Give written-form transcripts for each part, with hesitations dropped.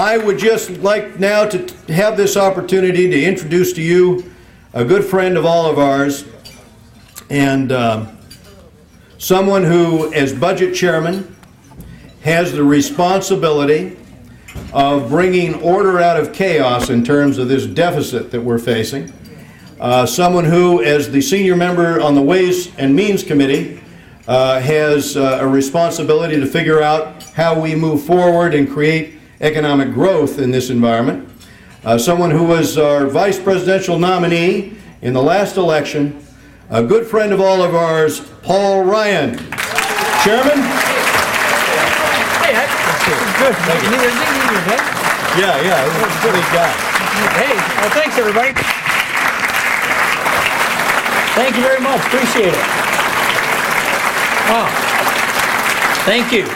I would just like now to have this opportunity to introduce to you a good friend of all of ours, and someone who, as budget chairman, has the responsibility of bringing order out of chaos in terms of this deficit that we're facing. Someone who, as the senior member on the Ways and Means Committee, has a responsibility to figure out how we move forward and create economic growth in this environment. Someone who was our vice presidential nominee in the last election, a good friend of all of ours, Paul Ryan. Chairman? Hey, that's good. Yeah, it was a good guy. Hey, well, thanks, everybody. Thank you very much. Appreciate it. Wow. Thank you.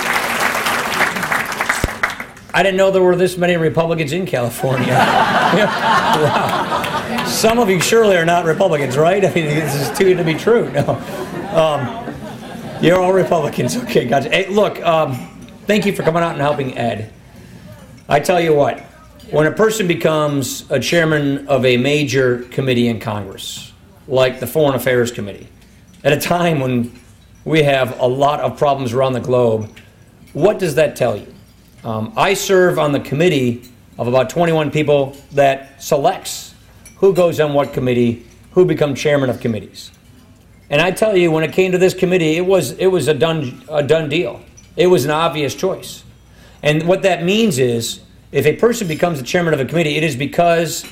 I didn't know there were this many Republicans in California. Wow. Some of you surely are not Republicans, right? I mean, this is too good to be true. No. You're all Republicans. Okay, gotcha. Hey, look, thank you for coming out and helping Ed. I tell you what, when a person becomes a chairman of a major committee in Congress, like the Foreign Affairs Committee, at a time when we have a lot of problems around the globe, what does that tell you? I serve on the committee of about 21 people that selects who goes on what committee, who becomes chairman of committees. And I tell you, when it came to this committee, it was a done deal. It was an obvious choice. And what that means is, if a person becomes the chairman of a committee, it is because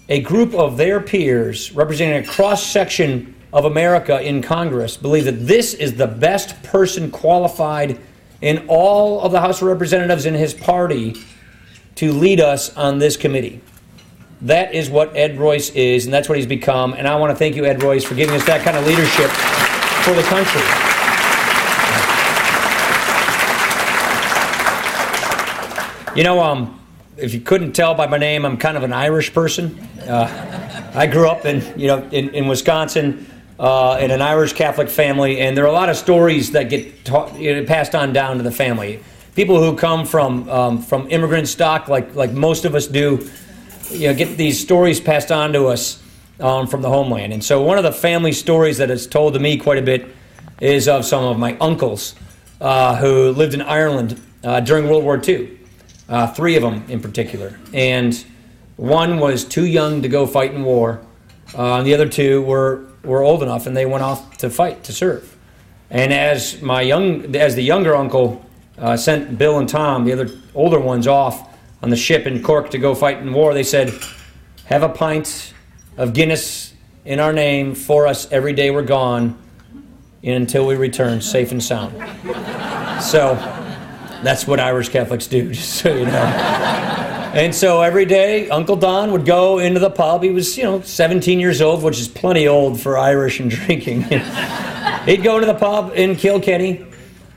a group of their peers, representing a cross-section of America in Congress, believe that this is the best person qualified in all of the House of Representatives in his party to lead us on this committee. That is what Ed Royce is, and that's what he's become. And I want to thank you, Ed Royce, for giving us that kind of leadership for the country. You know, if you couldn't tell by my name, I'm kind of an Irish person. I grew up in Wisconsin in an Irish Catholic family, and there are a lot of stories that get passed on down to the family. People who come from immigrant stock, like most of us do, get these stories passed on to us from the homeland. And so one of the family stories that is told to me quite a bit is of some of my uncles who lived in Ireland during World War II. 3 of them in particular. And one was too young to go fight in war. And the other 2 were old enough, and they went off to fight, to serve. And as the younger uncle sent Bill and Tom, the other older ones, off on the ship in Cork to go fight in war, they said, "Have a pint of Guinness in our name for us every day we're gone until we return safe and sound." So that's what Irish Catholics do, just so you know. And so every day, Uncle Don would go into the pub. He was, 17 years old, which is plenty old for Irish and drinking. He'd go to the pub in Kilkenny,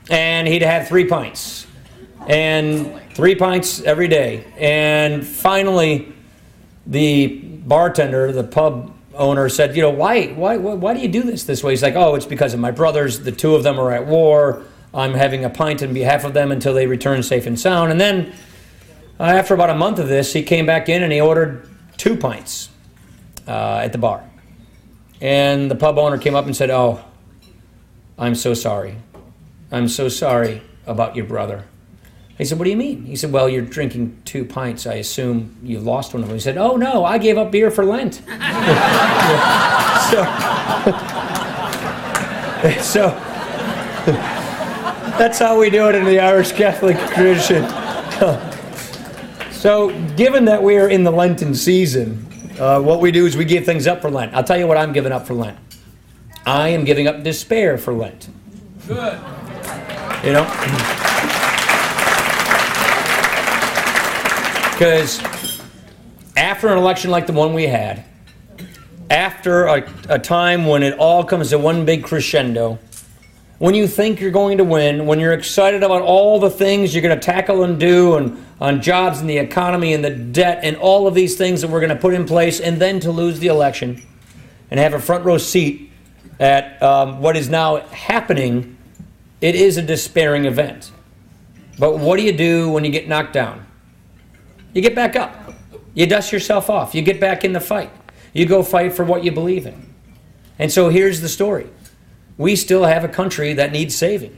and he'd have 3 pints. And 3 pints every day. And finally, the bartender, the pub owner, said, why do you do this way? He's like, "Oh, it's because of my brothers. The 2 of them are at war. I'm having a pint on behalf of them until they return safe and sound." And then, after about a month of this, he came back in and he ordered 2 pints at the bar. And the pub owner came up and said, "Oh, I'm so sorry. I'm so sorry about your brother." He said, "What do you mean?" He said, "Well, you're drinking 2 pints. I assume you lost one of them." He said, "Oh, no, I gave up beer for Lent." So that's how we do it in the Irish Catholic tradition. So, given that we are in the Lenten season, what we do is we give things up for Lent. I'll tell you what I'm giving up for Lent. I am giving up despair for Lent. Good. Because after an election like the one we had, after a time when it all comes to one big crescendo, when you think you're going to win, when you're excited about all the things you're going to tackle and do on jobs and the economy and the debt and all of these things that we're going to put in place, and then to lose the election and have a front row seat at what is now happening, it is a despairing event. But what do you do when you get knocked down? You get back up. You dust yourself off. You get back in the fight. You go fight for what you believe in. And so here's the story. We still have a country that needs saving.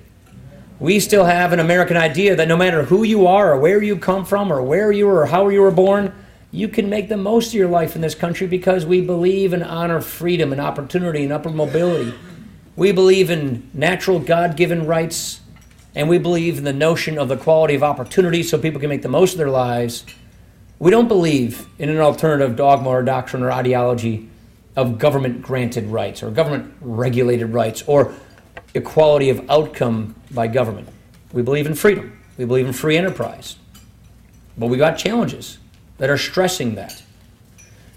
We still have an American idea that no matter who you are or where you come from or where you were or how you were born, you can make the most of your life in this country because we believe and honor freedom and opportunity and upward mobility. We believe in natural God-given rights, and we believe in the notion of the quality of opportunity so people can make the most of their lives. We don't believe in an alternative dogma or doctrine or ideology of government-granted rights or government-regulated rights or equality of outcome by government. We believe in freedom. We believe in free enterprise. But we got challenges that are stressing that.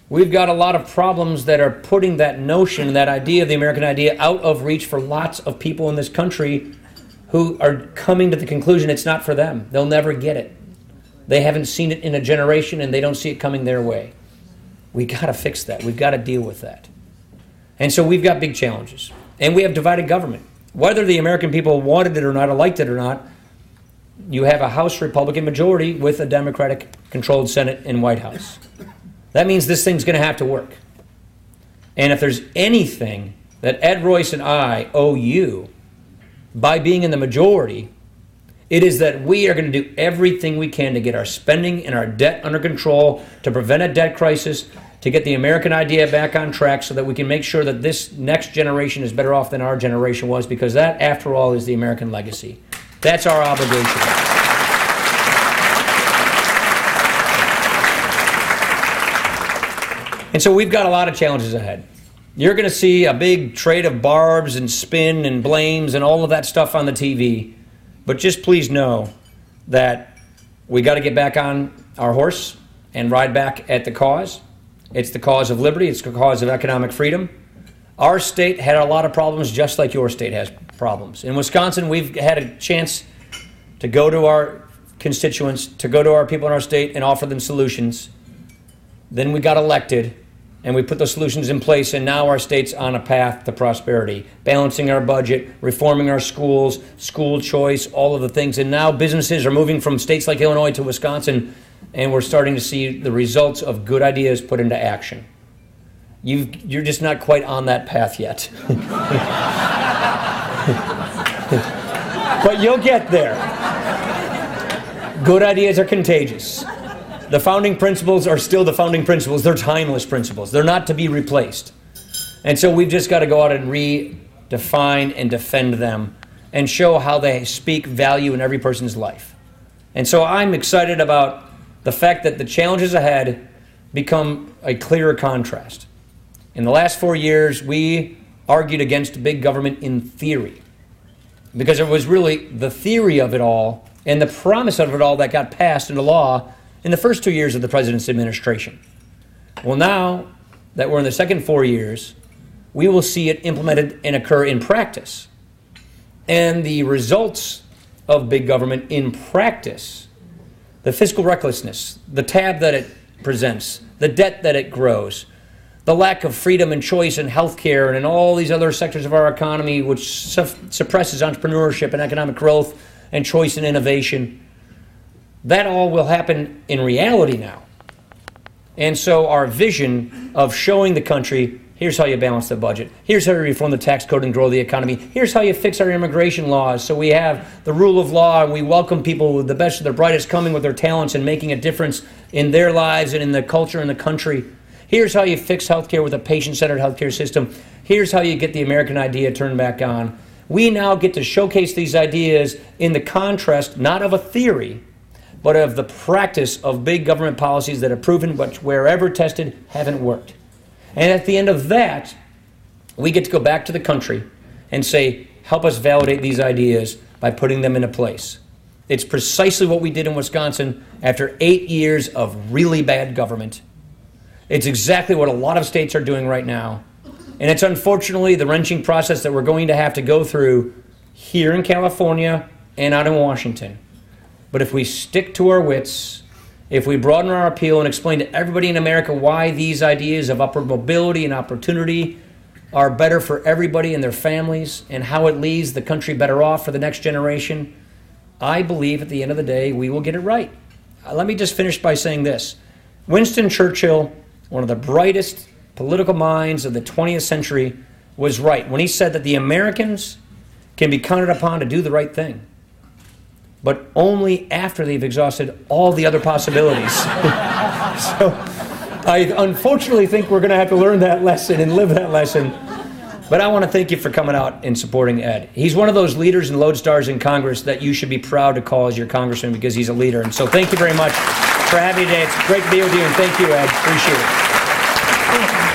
We've got a lot of problems that are putting that notion, that idea of the American idea, out of reach for lots of people in this country who are coming to the conclusion it's not for them. They'll never get it. They haven't seen it in a generation and they don't see it coming their way. We got to fix that. We've got to deal with that. And so we've got big challenges. And we have divided government. Whether the American people wanted it or not, or liked it or not, you have a House Republican majority with a Democratic-controlled Senate and White House. That means this thing's going to have to work. And if there's anything that Ed Royce and I owe you by being in the majority, it is that we are going to do everything we can to get our spending and our debt under control, to prevent a debt crisis, to get the American idea back on track so that we can make sure that this next generation is better off than our generation was, because that, after all, is the American legacy. That's our obligation. And so we've got a lot of challenges ahead. You're going to see a big trade of barbs and spin and blames and all of that stuff on the TV. But just please know that we got to get back on our horse and ride back at the cause. It's the cause of liberty. It's the cause of economic freedom. Our state had a lot of problems just like your state has problems. In Wisconsin, we've had a chance to go to our constituents, to go to our people in our state and offer them solutions. Then we got elected and we put those solutions in place, and now our state's on a path to prosperity, balancing our budget, reforming our schools, school choice, all of the things. And now businesses are moving from states like Illinois to Wisconsin, and we're starting to see the results of good ideas put into action. You're just not quite on that path yet. But you'll get there. Good ideas are contagious. The founding principles are still the founding principles. They're timeless principles. They're not to be replaced. And so we've just got to go out and redefine and defend them and show how they speak value in every person's life. And so I'm excited about the fact that the challenges ahead become a clearer contrast. In the last 4 years, we argued against big government in theory, because it was really the theory of it all and the promise of it all that got passed into law in the first 2 years of the president's administration. Well, now that we're in the second 4 years, we will see it implemented and occur in practice. And the results of big government in practice, the fiscal recklessness, the tab that it presents, the debt that it grows, the lack of freedom and choice in healthcare and in all these other sectors of our economy, which suppresses entrepreneurship and economic growth and choice and innovation, that all will happen in reality now. And so our vision of showing the country, here's how you balance the budget, here's how you reform the tax code and grow the economy, here's how you fix our immigration laws so we have the rule of law and we welcome people with the best of their brightest coming with their talents and making a difference in their lives and in the culture and the country. Here's how you fix healthcare with a patient-centered healthcare system. Here's how you get the American idea turned back on. We now get to showcase these ideas in the contrast, not of a theory, but of the practice of big government policies that have proven, but wherever tested, haven't worked. And at the end of that, we get to go back to the country and say, help us validate these ideas by putting them into place. It's precisely what we did in Wisconsin after 8 years of really bad government. It's exactly what a lot of states are doing right now. And it's unfortunately the wrenching process that we're going to have to go through here in California and out in Washington. But if we stick to our wits, if we broaden our appeal and explain to everybody in America why these ideas of upward mobility and opportunity are better for everybody and their families and how it leaves the country better off for the next generation, I believe at the end of the day we will get it right. let me just finish by saying this. Winston Churchill, one of the brightest political minds of the 20th century, was right when he said that the Americans can be counted upon to do the right thing, but only after they've exhausted all the other possibilities. So I unfortunately think we're going to have to learn that lesson and live that lesson. But I want to thank you for coming out and supporting Ed. He's one of those leaders and lodestars in Congress that you should be proud to call as your congressman because he's a leader. And so thank you very much for having me today. It's great to be with you, and thank you, Ed. Appreciate it.